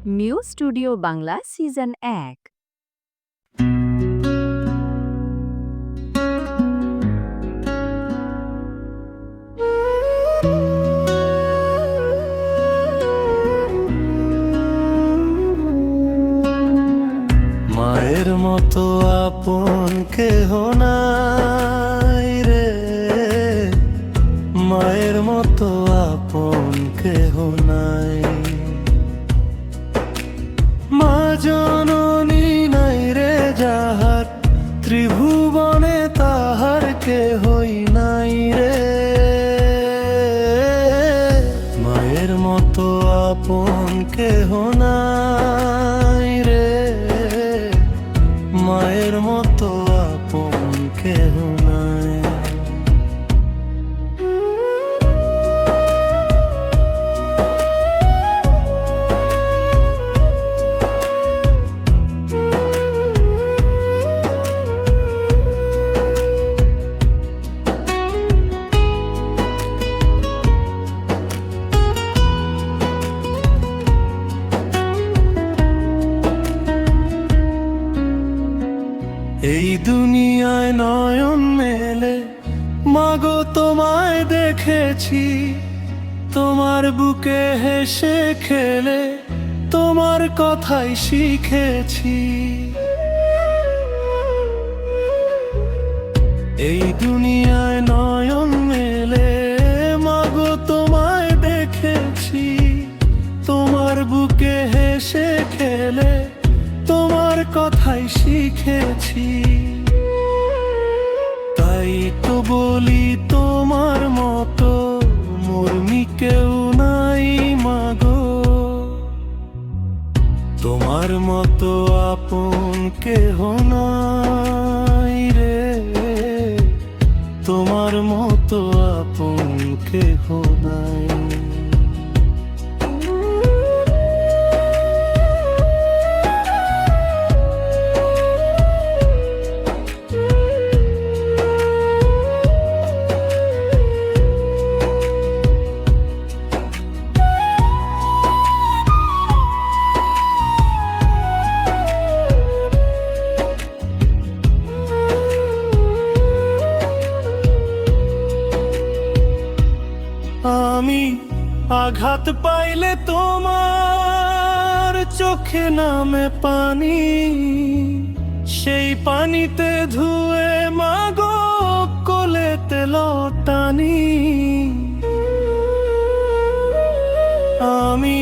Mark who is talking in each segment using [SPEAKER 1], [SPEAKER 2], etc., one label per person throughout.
[SPEAKER 1] Mu studio Bangla season ১।
[SPEAKER 2] মায়ের মতো আপন কেহ নাই রে, মায়ের মতো আপন কেহ নাই। মা জননী নাই রে যাহার, ত্রিভুবনে তাহার কেহই নাই রে। মায়ের মতো আপন কেহ নাই রে, মায়ের মতো আপন কেহ নাই। এই দুনিয়ায় নয়ন মেলে মাগো তোমায় দেখেছি, তোমার বুকে হেসে খেলে তোমার কথাই শিখেছি। এই দুনিয়ায় নয়ন মেলে মাগো তোমায় দেখেছি, তোমার বুকে হেসে খেলে তোমার কথাই শিখেছি। তাই তো বলি তোমার মতো মর্মি কেউ নাই মাগো, তোমার মতো আপন কেহ নাই রে, তোমার মতো আপন কেহ নাই। আমি আঘাত পাইলে তোমার চোখে নামে পানি, সেই পানিতে ধুয়ে মাগো কোলেতে লটানি। আমি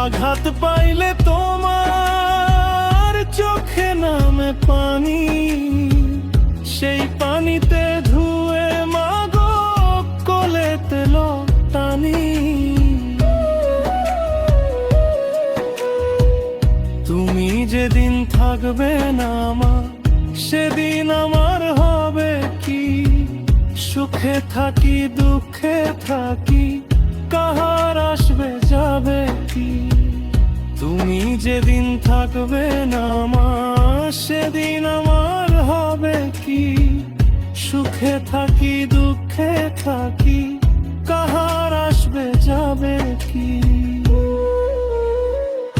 [SPEAKER 2] আঘাত পাইলে তোমার চোখে নামে পানি, সেই পানিতে ধুয়ে মাগো কোলেতে লটানি। তুমি যেদিন থাকবে না মা, সেদিন আমার হবে কি? সুখে থাকি দুঃখে থাকি, কাহার আসবে যাবে কি? তুমি যেদিন থাকবে না মা, সেদিন আমার হবে কি? সুখে থাকি দুঃখে থাকি, কাহার আসবে যাবে কি?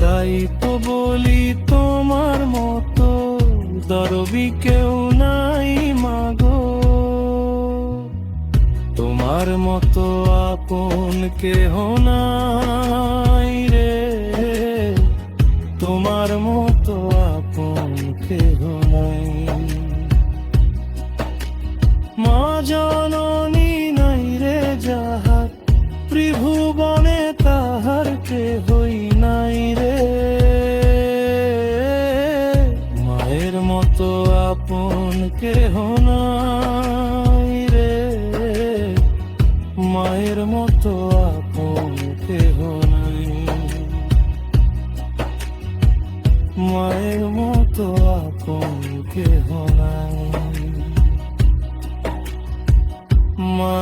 [SPEAKER 2] তাই তো বলি তোমার মতো দরবি কেউ নাই মাগো, তোমার মতো আপন কেহ নাই রে, তোমার মতো আপন কেহ নাই। মা জননী নাই রে যাহার, ত্রিভুবনে তাহার কেহই নাই রে। মায়ের মতো আপন কেহ নাই রে, মায়ের মতো আপন কেহ নাই। মায়ের মতো আপন কেহ নাই। মা